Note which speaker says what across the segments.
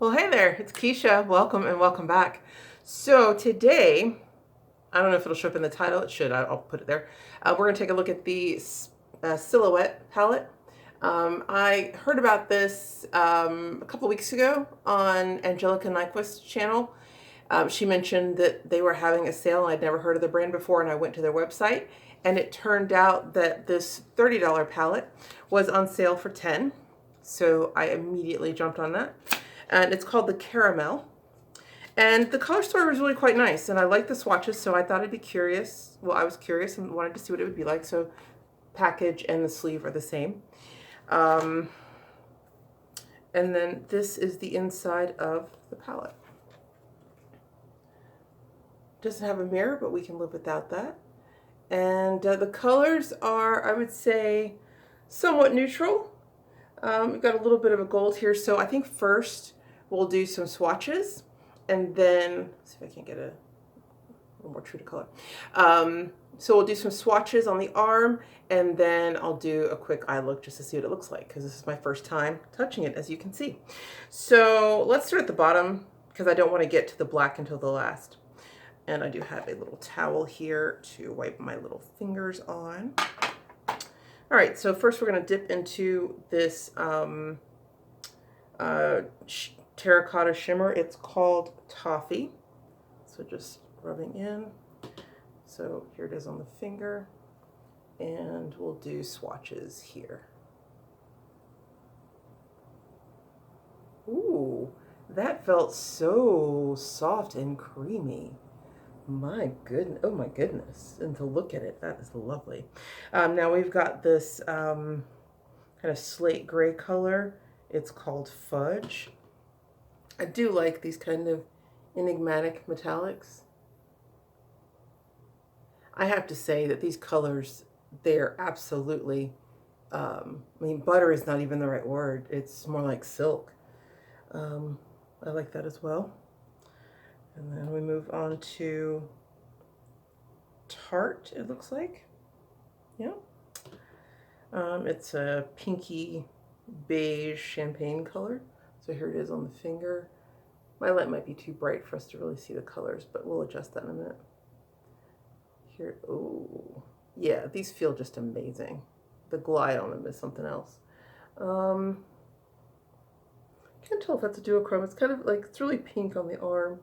Speaker 1: Well, hey there, it's Keisha. Welcome and welcome back. So today, I don't know if it'll show up in the title. It should. I'll put it there. We're going to take a look at the Silhouette palette. I heard about this a couple weeks ago on Angelica Nyquist's channel. She mentioned that they were having a sale. I'd never heard of the brand before, and I went to their website, and it turned out that this $30 palette was on sale for $10. So I immediately jumped on that. And it's called the Karamel. And the color story was really quite nice, and I like the swatches, so I thought I'd be curious. Well, I was curious and wanted to see what it would be like. So package and the sleeve are the same. And then this is the inside of the palette. Doesn't have a mirror, but we can live without that. And the colors are, I would say, somewhat neutral. We've got a little bit of a gold here, so I think first we'll do some swatches, and then let's see if I can get a little more true to color. So we'll do some swatches on the arm, and then I'll do a quick eye look just to see what it looks like, because this is my first time touching it, as you can see. So let's start at the bottom, because I don't want to get to the black until the last. And I do have a little towel here to wipe my little fingers on. All right, so first we're going to dip into this terracotta shimmer. It's called Toffee. So just rubbing in. So here it is on the finger. And we'll do swatches here. Ooh, that felt so soft and creamy. My goodness, oh my goodness. And to look at it, that is lovely. Now we've got this kind of slate gray color. It's called Fudge. I do like these kind of enigmatic metallics. I have to say that these colors, they're absolutely, I mean, butter is not even the right word. It's more like silk. I like that as well. And then we move on to Tarte, it looks like. Yeah. It's a pinky beige champagne color. So here it is on the finger. My light might be too bright for us to really see the colors, but we'll adjust that in a minute. Here, oh, yeah, these feel just amazing. The glide on them is something else. Can't tell if that's a duochrome. It's kind of like, it's really pink on the arm,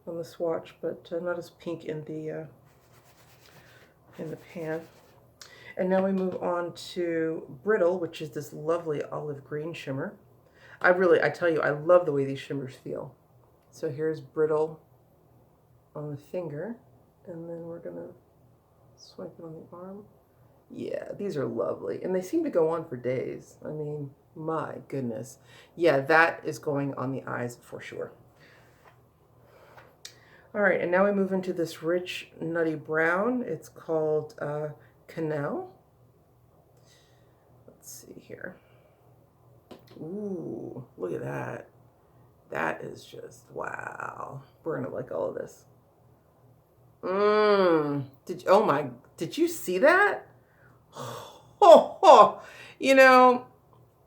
Speaker 1: on the swatch, but not as pink in the pan. And now we move on to Brittle, which is this lovely olive green shimmer. I tell you, I love the way these shimmers feel. So here's Brittle on the finger, and then we're gonna swipe it on the arm. Yeah, these are lovely, and they seem to go on for days. I mean, my goodness. Yeah, that is going on the eyes for sure. All right, and now we move into this rich, nutty brown. It's called Canal. Let's see here. Ooh, look at that. That is just, wow. We're gonna like all of this. Did you see that? You know,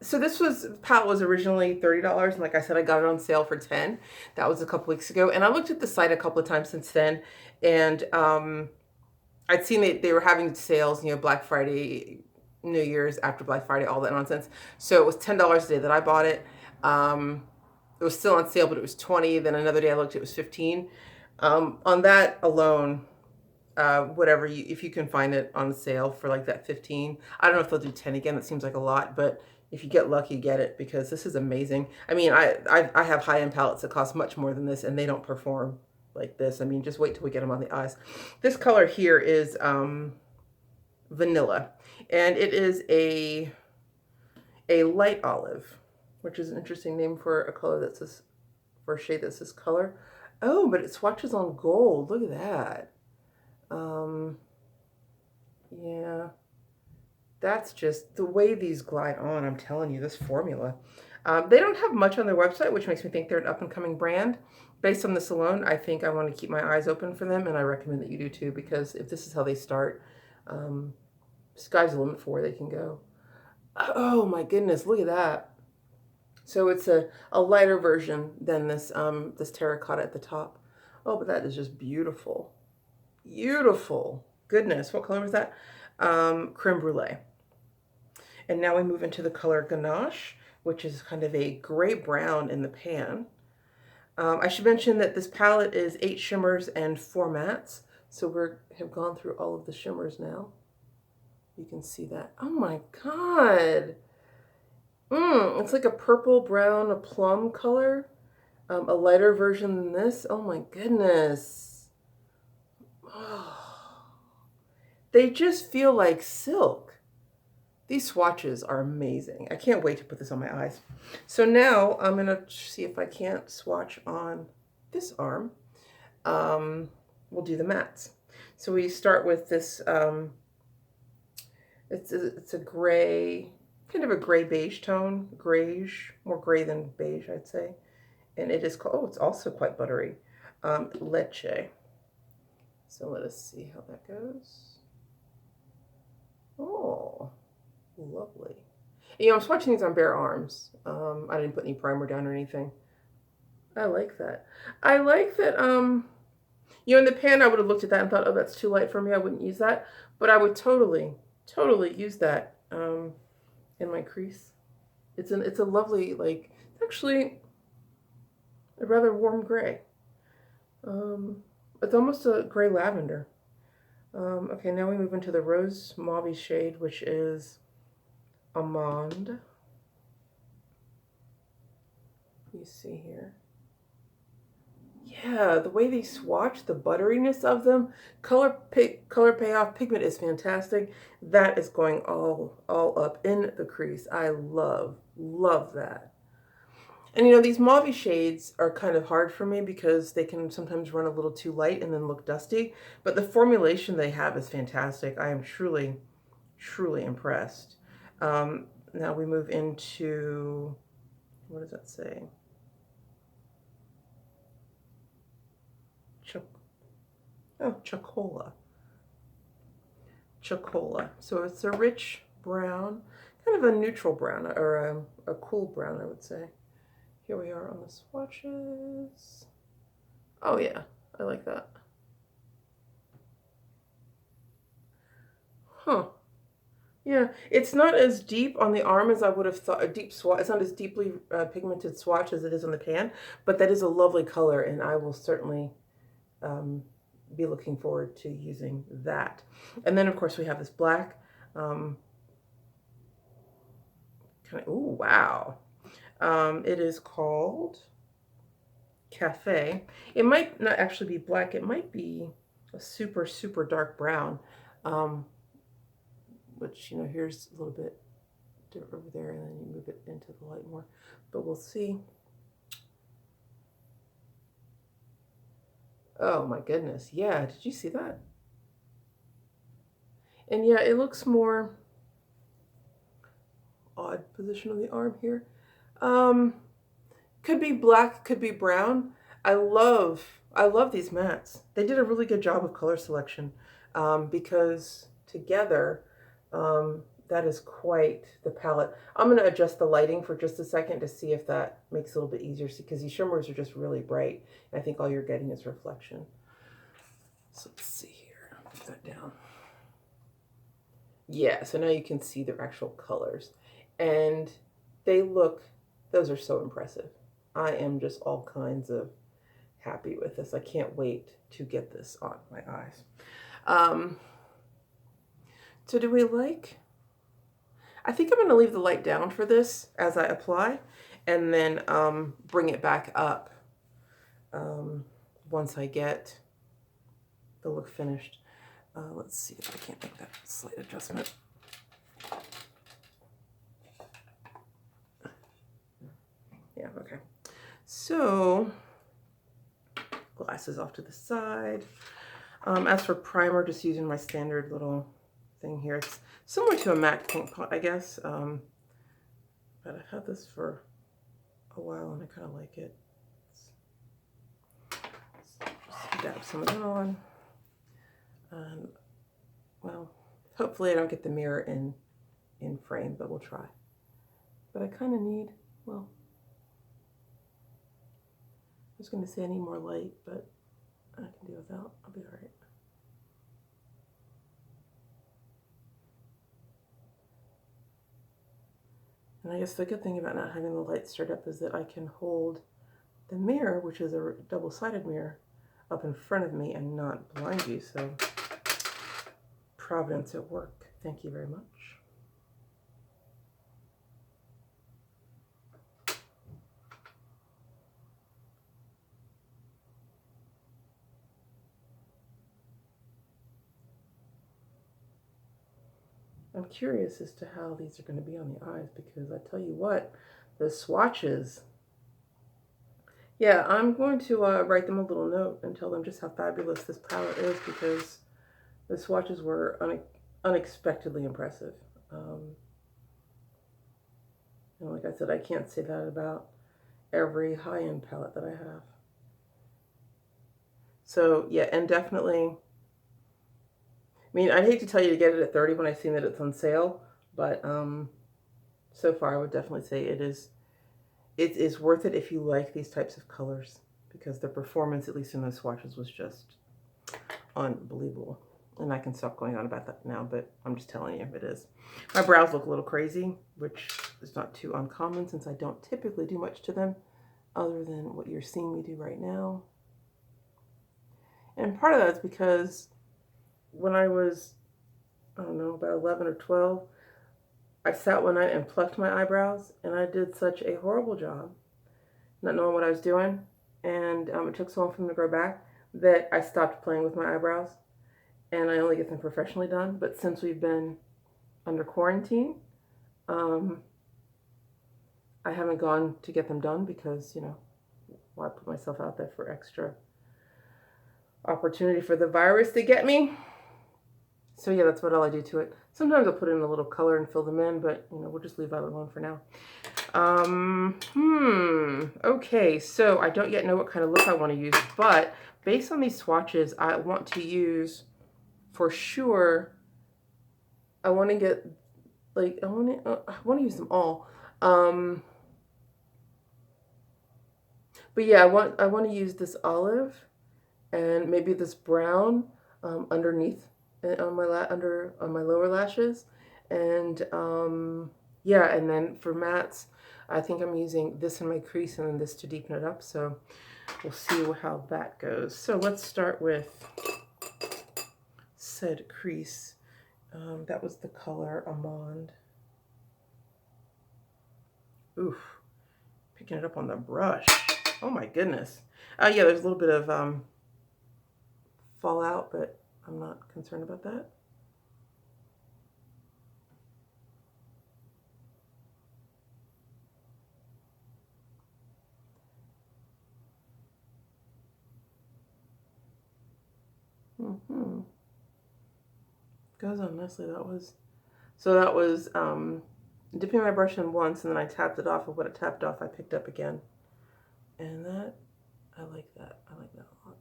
Speaker 1: so the palette was originally $30, and like I said, I got it on sale for $10. That was a couple weeks ago, and I looked at the site a couple of times since then, and I'd seen they were having sales, you know, Black Friday, New Year's, after Black Friday, all that nonsense. So it was $10 a day that I bought it. It was still on sale, but it was $20. Then another day I looked, it was $15. On that alone, whatever, if you can find it on sale for like that $15. I don't know if they'll do 10 again. That seems like a lot, but if you get lucky, get it, because this is amazing. I mean, I have high-end palettes that cost much more than this, and they don't perform like this. I mean, just wait till we get them on the eyes. This color here is Vanilla, and it is a light olive, which is an interesting name for a color that's this, for a shade that's this color. Oh, but it swatches on gold. Look at that. Yeah, that's just the way these glide on. I'm telling you, this formula. They don't have much on their website, which makes me think they're an up-and-coming brand. Based on this alone, I think I want to keep my eyes open for them, and I recommend that you do too, because if this is how they start, sky's the limit for where they can go. Oh my goodness, look at that. So it's a lighter version than this terracotta at the top. Oh, but that is just beautiful. Beautiful. Goodness, what color was that? Creme brulee. And now we move into the color ganache, which is kind of a gray brown in the pan. I should mention that this palette is 8 shimmers and 4 mattes. So have gone through all of the shimmers now. You can see that. Oh my God. It's like a purple, brown, a plum color. A lighter version than this. Oh my goodness. Oh, they just feel like silk. These swatches are amazing. I can't wait to put this on my eyes. So now I'm gonna see if I can't swatch on this arm. We'll do the mattes. So we start with this, it's a gray, kind of a gray beige tone, grayish, more gray than beige, I'd say. And it is called, oh, it's also quite buttery, Leche. So let us see how that goes. Oh, lovely. You know, I'm swatching these on bare arms. I didn't put any primer down or anything. I like that. I like that, you know, in the pan I would have looked at that and thought, oh, that's too light for me. I wouldn't use that. But I would totally use that in my crease. It's a lovely, like, actually a rather warm gray. It's almost a gray lavender. Okay, now we move into the rose mauve shade, which is Amande. You see here. Yeah, the way they swatch, the butteriness of them, color payoff, pigment is fantastic. That is going all up in the crease. I love that. And you know, these mauve shades are kind of hard for me because they can sometimes run a little too light and then look dusty. But the formulation they have is fantastic. I am truly impressed. Now we move into, what does that say? Chocola. Chocola. So it's a rich brown, kind of a neutral brown, or a cool brown, I would say. Here we are on the swatches. Oh yeah, I like that. Huh. Yeah, it's not as deep on the arm as I would have thought. A deep swatch. It's not as deeply pigmented swatch as it is on the pan, but that is a lovely color, and I will certainly be looking forward to using that. And then, of course, we have this black. Ooh, wow. It is called Cafe. It might not actually be black. It might be a super dark brown. Which, you know, here's a little bit over there, and then you move it into the light more. But we'll see. Oh my goodness. Yeah, did you see that? And yeah, it looks more odd position on the arm here. Could be black, could be brown. I love these mattes. They did a really good job of color selection because together that is quite the palette. I'm going to adjust the lighting for just a second to see if that makes it a little bit easier because these shimmers are just really bright. And I think all you're getting is reflection. So let's see here. Put that down. Yeah, so now you can see the actual colors. And they look, those are so impressive. I am just all kinds of happy with this. I can't wait to get this on my eyes. So do we like, I think I'm going to leave the light down for this as I apply and then bring it back up once I get the look finished. Let's see if I can't make that slight adjustment. Yeah, okay. So, glasses off to the side. As for primer, just using my standard little thing here. It's similar to a MAC paint pot, I guess. But I've had this for a while and I kind of like it. Just dab some of that on. Well, hopefully I don't get the mirror in frame, but we'll try. But I kind of need, well, was going to say I need more light, but I can do without. I'll be all right. And I guess the good thing about not having the light stirred up is that I can hold the mirror, which is a double-sided mirror, up in front of me and not blind you. So providence at work. Thank you very much. I'm curious as to how these are going to be on the eyes, because I tell you what, the swatches. Yeah, I'm going to write them a little note and tell them just how fabulous this palette is, because the swatches were unexpectedly impressive. And like I said, I can't say that about every high-end palette that I have. So yeah, and definitely, I mean, I'd hate to tell you to get it at 30 when I seen that it's on sale, but so far I would definitely say it is worth it if you like these types of colors, because the performance, at least in those swatches, was just unbelievable. And I can stop going on about that now, but I'm just telling you, it is. My brows look a little crazy, which is not too uncommon since I don't typically do much to them other than what you're seeing me do right now. And part of that's because when I was, I don't know, about 11 or 12, I sat one night and plucked my eyebrows, and I did such a horrible job not knowing what I was doing, and it took so long for them to grow back that I stopped playing with my eyebrows, and I only get them professionally done. But since we've been under quarantine, I haven't gone to get them done because, you know, why put myself out there for extra opportunity for the virus to get me? So yeah, that's what all I do to it. Sometimes I'll put in a little color and fill them in, but you know, we'll just leave that alone for now. Okay, so I don't yet know what kind of look I want to use, but based on these swatches, I want to use, for sure, I want to get, like, I want to use them all. But yeah, I want to use this olive and maybe this brown underneath on my lower lashes, and yeah, and then for mattes, I think I'm using this in my crease and then this to deepen it up. So we'll see how that goes. So let's start with said crease. That was the color Almond. Oof, picking it up on the brush. Oh my goodness. Yeah, there's a little bit of fallout, but I'm not concerned about that. Goes on nicely. That was dipping my brush in once, and then I tapped it off, and what it tapped off I picked up again. And that, I like that. I like that a lot.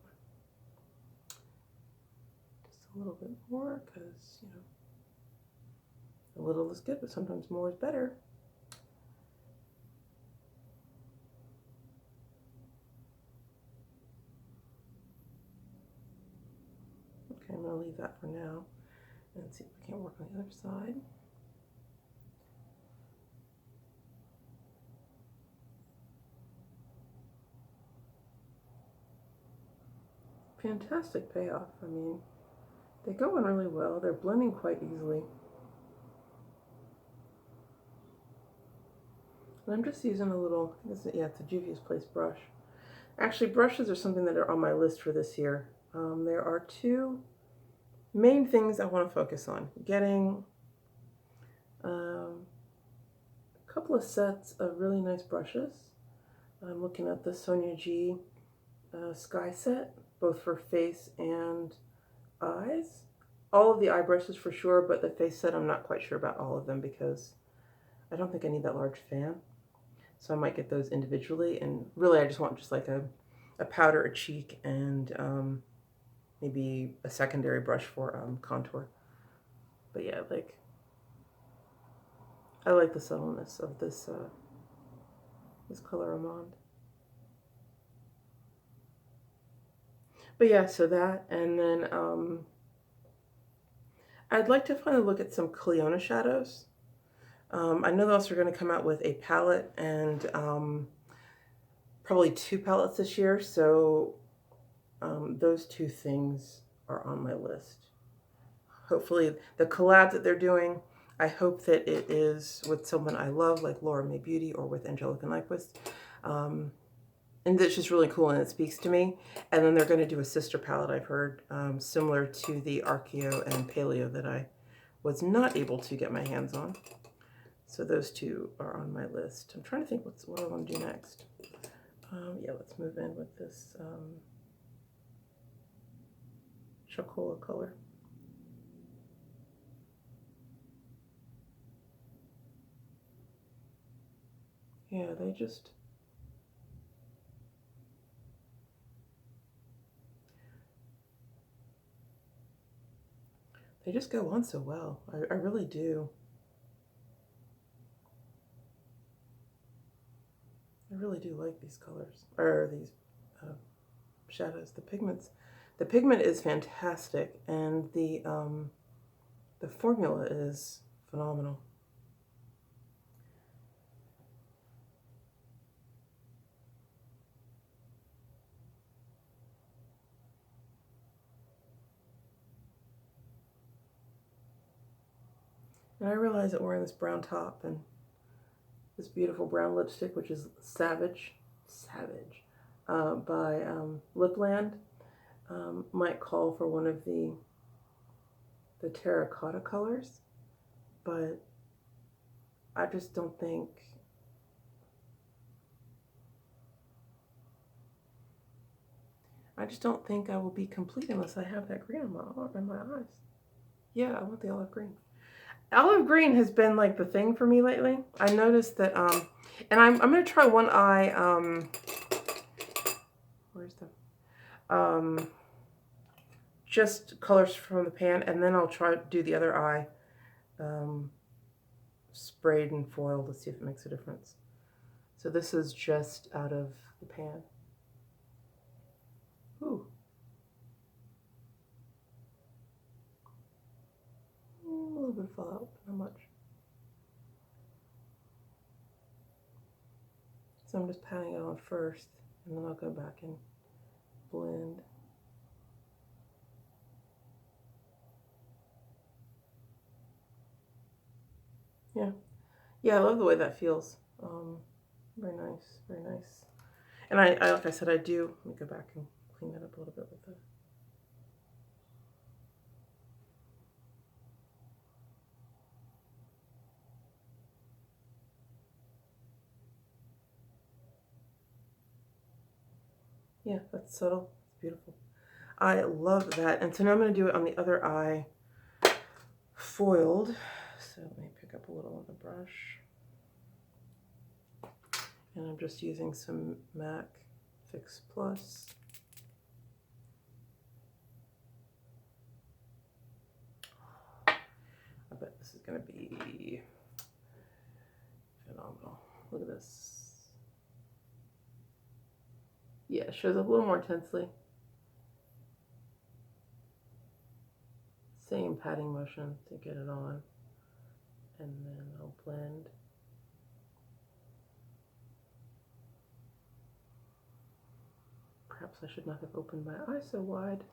Speaker 1: Just a little bit more, because, you know, a little is good, but sometimes more is better. Okay, I'm going to leave that for now and see if we can work on the other side. Fantastic payoff. I mean, they go in really well. They're blending quite easily. And I'm just using a little, it's a Juvia's Place brush. Actually, brushes are something that are on my list for this year. There are two main things I want to focus on. Getting a couple of sets of really nice brushes. I'm looking at the Sonia G Sky set, both for face and eyes. All of the eye brushes for sure, but the face set I'm not quite sure about all of them because I don't think I need that large fan. So I might get those individually, and really I just want just like a powder, a cheek, and maybe a secondary brush for contour. But yeah, like, I like the subtleness of this this color Almond. But yeah, so that, and then I'd like to finally look at some Cleona shadows. I know they also are going to come out with a palette and probably two palettes this year, so those two things are on my list. Hopefully, the collab that they're doing, I hope that it is with someone I love, like Laura May Beauty, or with Angelica Nyquist. And that's just really cool, and it speaks to me. And then they're going to do a sister palette, I've heard, similar to the Archeo and Paleo that I was not able to get my hands on. So those two are on my list. I'm trying to think what I want to do next. Yeah, let's move in with this Chocola color. Yeah, they just go on so well. I really do. I really do like these colors, or these shadows. The pigment is fantastic, and the formula is phenomenal. And I realize that wearing this brown top and this beautiful brown lipstick, which is Savage, by Lipland, might call for one of the terracotta colors, but I just don't think I will be complete unless I have that green on my eyes. Yeah, I want the olive green. Olive green has been like the thing for me lately. I noticed that, and I'm gonna try one eye. Where's the just colors from the pan, and then I'll try to do the other eye, sprayed and foiled to see if it makes a difference. So this is just out of the pan. Ooh. A little bit of fallout, but not much. So I'm just patting it on first, and then I'll go back and blend. Yeah, I love the way that feels. Very nice, very nice. And I like I said, I do. Let me go back and clean that up a little bit with the. Yeah, that's subtle. It's beautiful. I love that. And so now I'm going to do it on the other eye, foiled. So let me pick up a little on the brush. And I'm just using some MAC Fix Plus. I bet this is going to be phenomenal. Look at this. Yeah, it shows up a little more intensely. Same patting motion to get it on. And then I'll blend. Perhaps I should not have opened my eye so wide.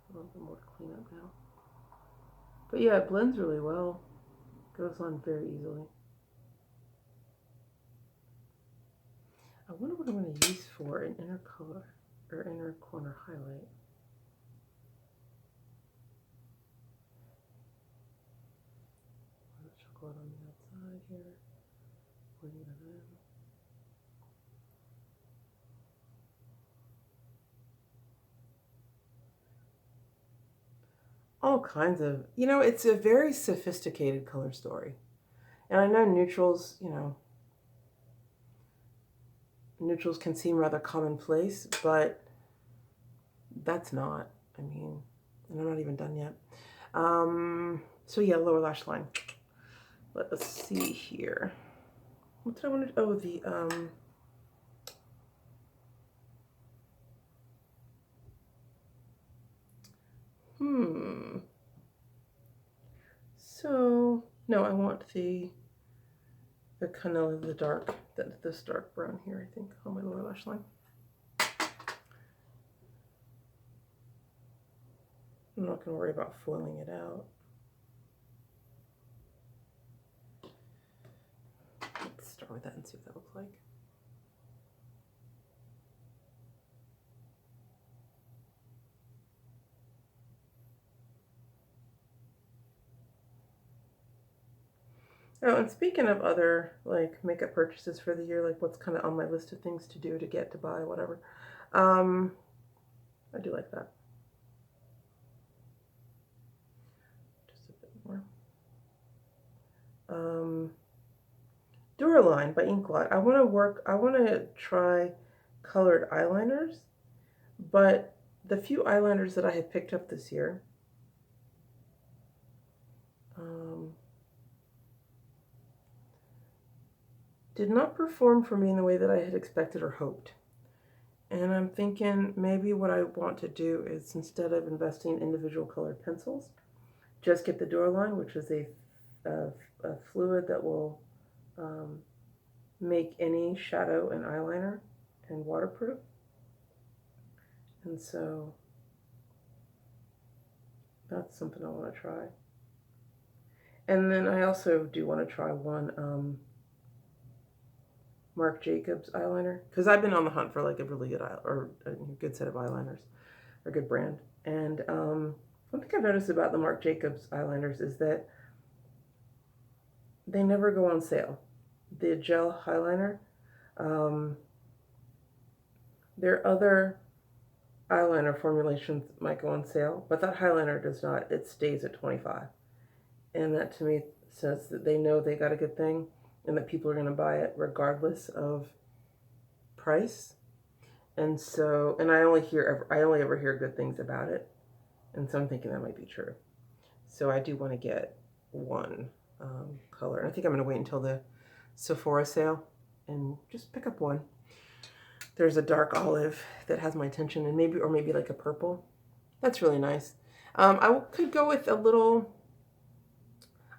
Speaker 1: A little bit more to clean up now. But yeah, it blends really well. Goes on very easily. I wonder what I'm going to use for an inner color or inner corner highlight. Chocolate on the outside here. Bring that in. All kinds of, it's a very sophisticated color story. And I know neutrals, neutrals can seem rather commonplace, but that's not. I mean, and I'm not even done yet. So yeah, lower lash line. Let us see here. What did I want to do? Oh, So, no, I want the kind of the dark, this dark brown here, I think, on my lower lash line. I'm not going to worry about foiling it out. Let's start with that and see what that looks like. Oh, and speaking of other like makeup purchases for the year, like what's kind of on my list of things to do, to get, to buy, whatever. I do like that. Just a bit more. Duraline by Inklot. I want to try colored eyeliners, but the few eyeliners that I have picked up this year, did not perform for me in the way that I had expected or hoped. And I'm thinking maybe what I want to do is, instead of investing in individual colored pencils, just get the Duraline, which is a fluid that will make any shadow and eyeliner and waterproof. And so that's something I want to try. And then I also do want to try one Marc Jacobs eyeliner, because I've been on the hunt for like a really good or a good set of eyeliners, or a good brand. And one thing I've noticed about the Marc Jacobs eyeliners is that they never go on sale. The gel eyeliner, their other eyeliner formulations might go on sale, but that eyeliner does not. It stays at $25, and that to me says that they know they got a good thing, and that people are going to buy it regardless of price. And so, and I only ever hear good things about it, and so I'm thinking that might be true. So I do want to get one color. I think I'm going to wait until the Sephora sale and just pick up one. There's a dark olive that has my attention, and maybe like a purple. That's really nice. I could go with a little.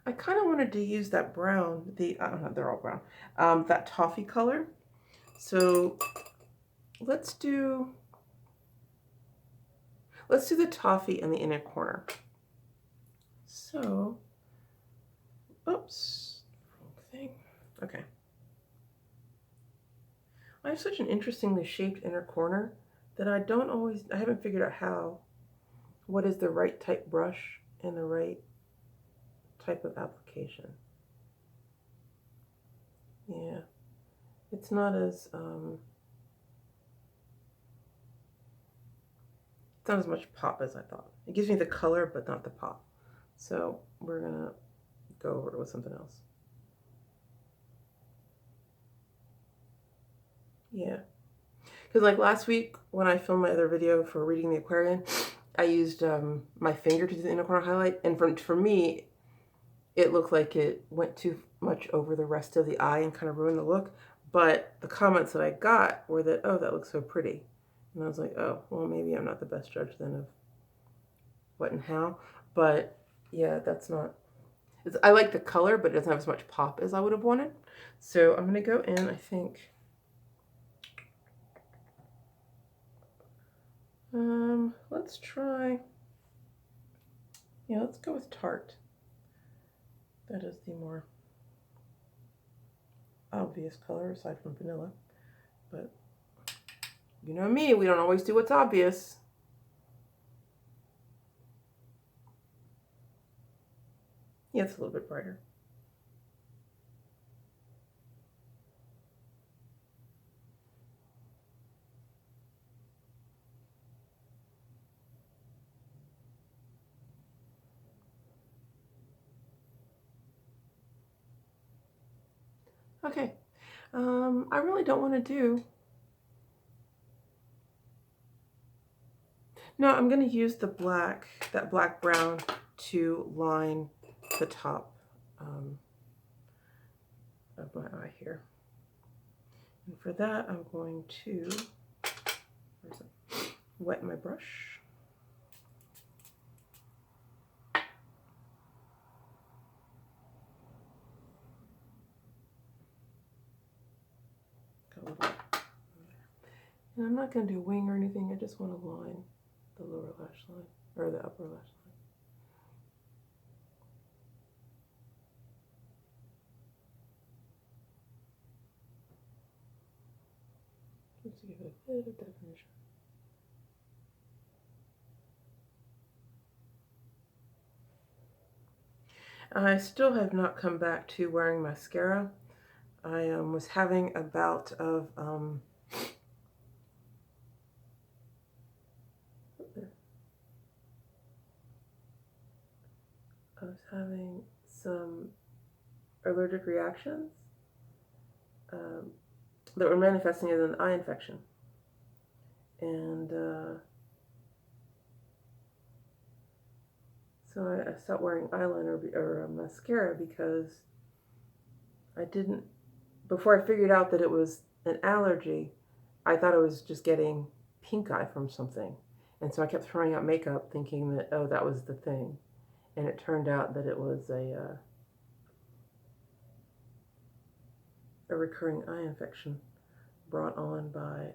Speaker 1: I kind of wanted to use that brown, I don't know, they're all brown, that toffee color. So let's do the toffee in the inner corner. So, oops, wrong thing. Okay. I have such an interestingly shaped inner corner that I haven't figured out what is the right type brush and the right type of application. Yeah, it's not as much pop as I thought. It gives me the color, but not the pop. So we're gonna go over it with something else. Yeah, because like last week when I filmed my other video for reading the Aquarian, I used my finger to do the inner corner highlight, and for me, it looked like it went too much over the rest of the eye and kind of ruined the look. But the comments that I got were that, oh, that looks so pretty. And I was like, oh, well, maybe I'm not the best judge then of what and how. But yeah, I like the color, but it doesn't have as much pop as I would have wanted. So I'm going to go in, I think. Let's try, let's go with Tarte. That is the more obvious color aside from vanilla, but you know me, we don't always do what's obvious. Yeah, it's a little bit brighter. Okay, I really don't want to do. No, I'm going to use that black brown to line the top of my eye here. And for that, I'm going to wet my brush. And I'm not going to do wing or anything. I just want to line the lower lash line, or the upper lash line. Just to give it a bit of definition. I still have not come back to wearing mascara. I was having a bout of I was having some allergic reactions that were manifesting as an eye infection, and so I stopped wearing eyeliner or mascara because I didn't. Before I figured out that it was an allergy, I thought I was just getting pink eye from something, and so I kept throwing out makeup, thinking that, oh, that was the thing, and it turned out that it was a recurring eye infection brought on by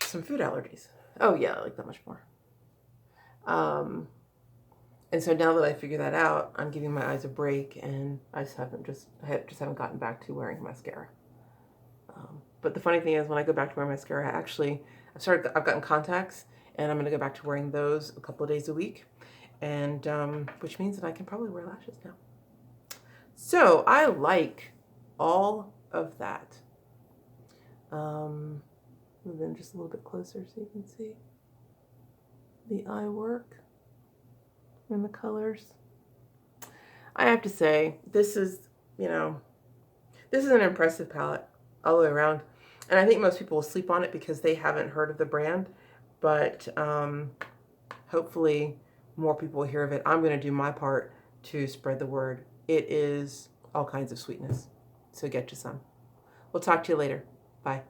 Speaker 1: some food allergies. Oh yeah, I like that much more. And so now that I figure that out, I'm giving my eyes a break, and I just haven't gotten back to wearing mascara. But the funny thing is, when I go back to wear mascara, I've gotten contacts, and I'm going to go back to wearing those a couple of days a week, and which means that I can probably wear lashes now. So I like all of that. Move in just a little bit closer so you can see the eye work and the colors. I have to say, this is an impressive palette all the way around. And I think most people will sleep on it because they haven't heard of the brand. But hopefully more people will hear of it. I'm going to do my part to spread the word. It is all kinds of sweetness. So get you some. We'll talk to you later. Bye.